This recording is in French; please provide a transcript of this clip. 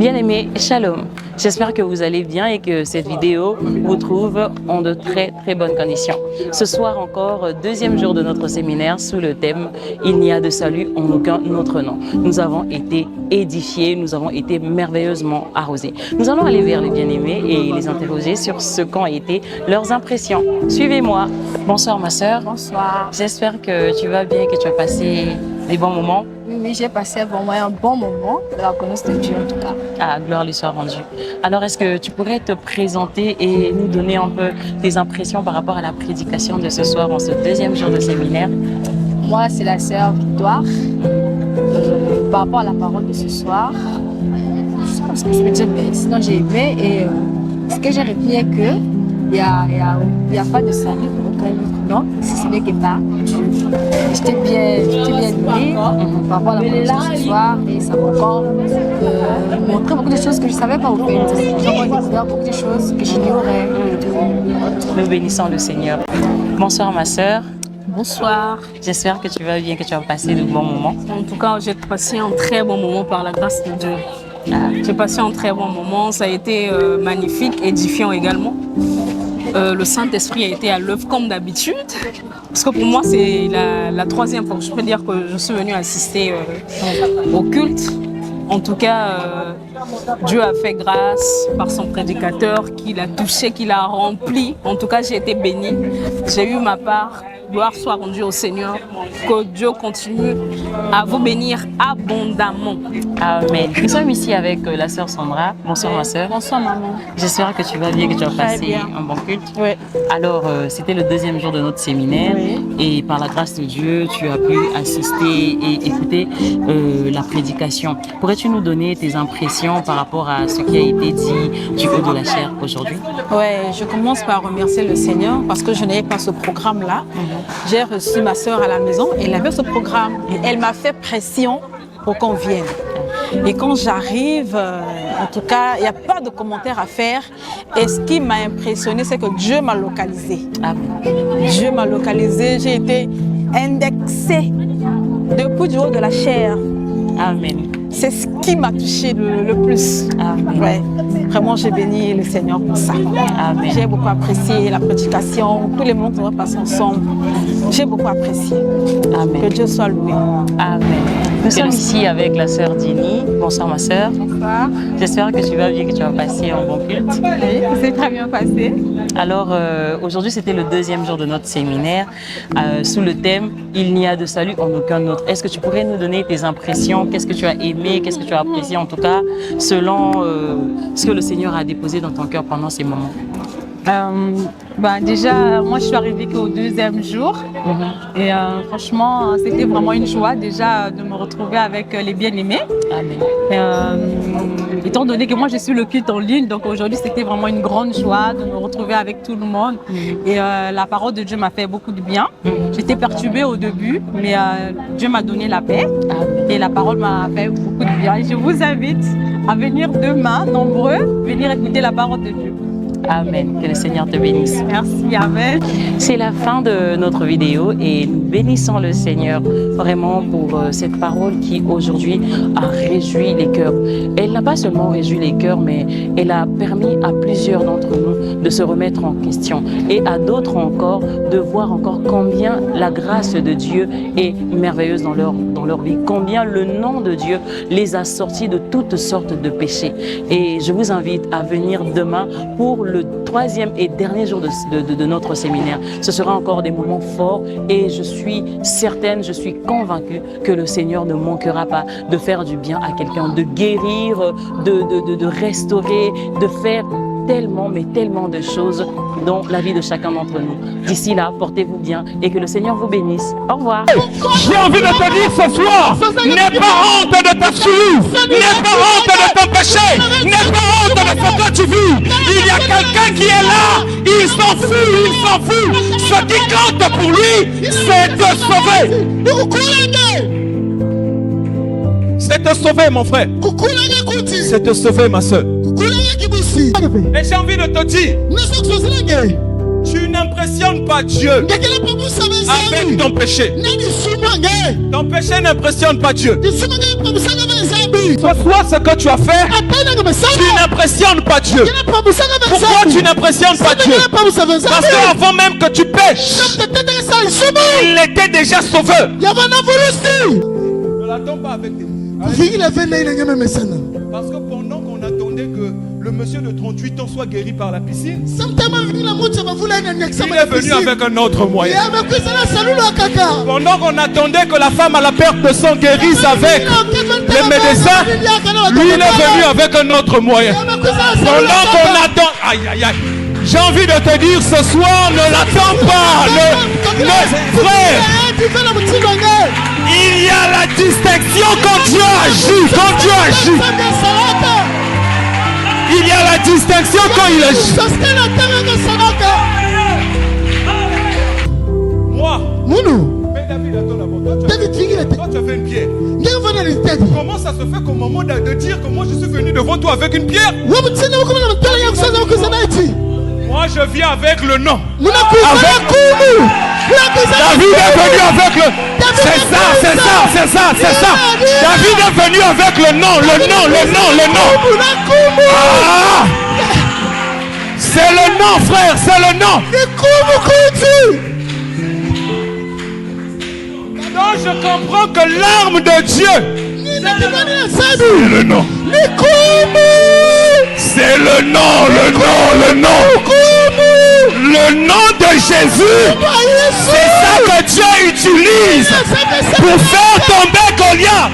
Bien-aimés, shalom. J'espère que vous allez bien et que cette vidéo vous trouve en de très bonnes conditions. Ce soir encore, deuxième jour de notre séminaire sous le thème « Il n'y a de salut en aucun autre nom ». Nous avons été édifiés, nous avons été merveilleusement arrosés. Nous allons aller vers les bien-aimés et les interroger sur ce qu'ont été leurs impressions. Suivez-moi. Bonsoir ma sœur. Bonsoir. J'espère que tu vas bien, que tu as passé des bons moments. Oui, j'ai passé un bon moment de la connaissance de Dieu en tout cas. Ah, gloire lui soit rendue. Alors, est-ce que tu pourrais te présenter et nous donner un peu tes impressions par rapport à la prédication de ce soir en ce deuxième jour de séminaire? Moi, c'est la sœur Victoire. Par rapport à la parole de ce soir, je sais pas ce que je peux dire, mais sinon j'ai aimé et ce que j'ai retenu est que il y a pas de salut pour aucun autre nom, si ce n'est que pas. J'étais bien aimée par rapport à la parole de ce soir et ça m'a encore montré beaucoup de choses que je ne savais pas au fait. J'ai encore découvert beaucoup de choses que j'ignorais. Nous bénissons le Seigneur. Bonsoir ma sœur. Bonsoir. J'espère que tu vas bien, que tu as passé de bons moments. En tout cas, j'ai passé un très bon moment par la grâce de Dieu. J'ai passé un très bon moment, ça a été magnifique, édifiant également. Le Saint-Esprit a été à l'œuvre comme d'habitude. Parce que pour moi, c'est la troisième fois que je peux dire que je suis venue assister au culte. En tout cas, Dieu a fait grâce par son prédicateur, qui l'a touché, qui l'a rempli. En tout cas, j'ai été bénie. J'ai eu ma part. Gloire soit rendue au Seigneur. Que Dieu continue à vous bénir abondamment. Amen. Nous sommes ici avec la sœur Sandra. Bonsoir ma sœur. Bonsoir maman. J'espère que tu vas bien, que tu as passé un bon culte. Oui. Alors, c'était le deuxième jour de notre séminaire et par la grâce de Dieu, tu as pu assister et écouter la prédication. Pourrais-tu nous donner tes impressions par rapport à ce qui a été dit du haut de la chair aujourd'hui? Ouais, je commence par remercier le Seigneur parce que je n'avais pas ce programme-là. J'ai reçu ma soeur à la maison, elle avait ce programme et elle m'a fait pression pour qu'on vienne. Et quand j'arrive, en tout cas, il n'y a pas de commentaire à faire. Et ce qui m'a impressionné, c'est que Dieu m'a localisé. Dieu m'a localisé, j'ai été indexée depuis du haut de la chair. Amen. C'est ce qui m'a touché le plus. Amen. Ouais. Vraiment, j'ai béni le Seigneur pour ça. Amen. J'ai beaucoup apprécié la prédication, tous les moments qu'on va passer ensemble. J'ai beaucoup apprécié. Amen. Que Dieu soit loué. Amen. Nous sommes ici avec la sœur Dini. Bonsoir ma sœur. Bonsoir. J'espère que tu vas bien, que tu as passé un bon culte. Oui, c'est très bien passé. Alors, aujourd'hui, c'était le deuxième jour de notre séminaire sous le thème « Il n'y a de salut en aucun autre ». Est-ce que tu pourrais nous donner tes impressions? Qu'est-ce que tu as aimé? Qu'est-ce que tu as apprécié en tout cas, selon ce que le Seigneur a déposé dans ton cœur pendant ces moments? Déjà, moi je suis arrivée qu'au deuxième jour et franchement c'était vraiment une joie déjà de me retrouver avec les bien-aimés. Étant donné que moi je suis le culte en ligne, donc aujourd'hui c'était vraiment une grande joie de me retrouver avec tout le monde et la parole de Dieu m'a fait beaucoup de bien. J'étais perturbée au début, mais Dieu m'a donné la paix et la parole m'a fait beaucoup de bien. Et je vous invite à venir demain, nombreux, venir écouter la parole de Dieu. Amen. Que le Seigneur te bénisse. Merci, amen. C'est la fin de notre vidéo et nous bénissons le Seigneur vraiment pour cette parole qui aujourd'hui a réjoui les cœurs. Elle n'a pas seulement réjoui les cœurs, mais elle a permis à plusieurs d'entre nous de se remettre en question et à d'autres encore de voir encore combien la grâce de Dieu est merveilleuse dans leur vie, combien le nom de Dieu les a sortis de toutes sortes de péchés. Et je vous invite à venir demain pour le troisième et dernier jour de notre séminaire. Ce sera encore des moments forts et je suis certaine, je suis convaincue que le Seigneur ne manquera pas de faire du bien à quelqu'un, de guérir, de restaurer, de faire tellement, mais tellement de choses dans la vie de chacun d'entre nous. D'ici là, portez-vous bien et que le Seigneur vous bénisse. Au revoir. J'ai envie de te dire ce soir, n'aie pas honte de ta souillure, n'aie pas honte de ton péché, n'aie pas honte de ce que tu vis. Il y a quelqu'un qui est là, il s'en fout. Ce qui compte pour lui, c'est te sauver. C'est te sauver, mon frère. C'est te sauver, ma soeur. Et j'ai envie de te dire, tu n'impressionnes pas Dieu avec ton péché. Ton péché n'impressionne pas Dieu. soit ce que tu as fait, tu n'impressionnes pas Dieu. Pourquoi tu n'impressionnes pas Dieu? Parce qu'avant même que tu pêches, il était déjà sauveur. Ne l'attends pas avec tes parce que pendant qu'on attendait que le monsieur de 38 ans soit guéri par la piscine, il est venu avec un autre moyen. Pendant qu'on attendait que la femme à la perte de sang guérisse avec les médecins, lui il est venu avec un autre moyen. Pendant qu'on attend... Aïe aïe aïe. J'ai envie de te dire ce soir, ne l'attends pas. Frère, il y a la distinction quand Dieu agit. Quand Dieu agit. Il y a la distinction quand il agit. Moi, David, attends d'abord. Toi, tu as fait une pierre. Comment ça se fait qu'au moment de dire que moi je suis venu devant toi avec une pierre, moi je viens avec le nom. David est venu avec le... C'est ça. David est venu avec le nom. Ah! C'est le nom, frère, c'est le nom. Donc je comprends que l'arme de Dieu, c'est le nom. C'est le nom. Le nom de Jésus, c'est ça que Dieu utilise pour faire tomber Goliath.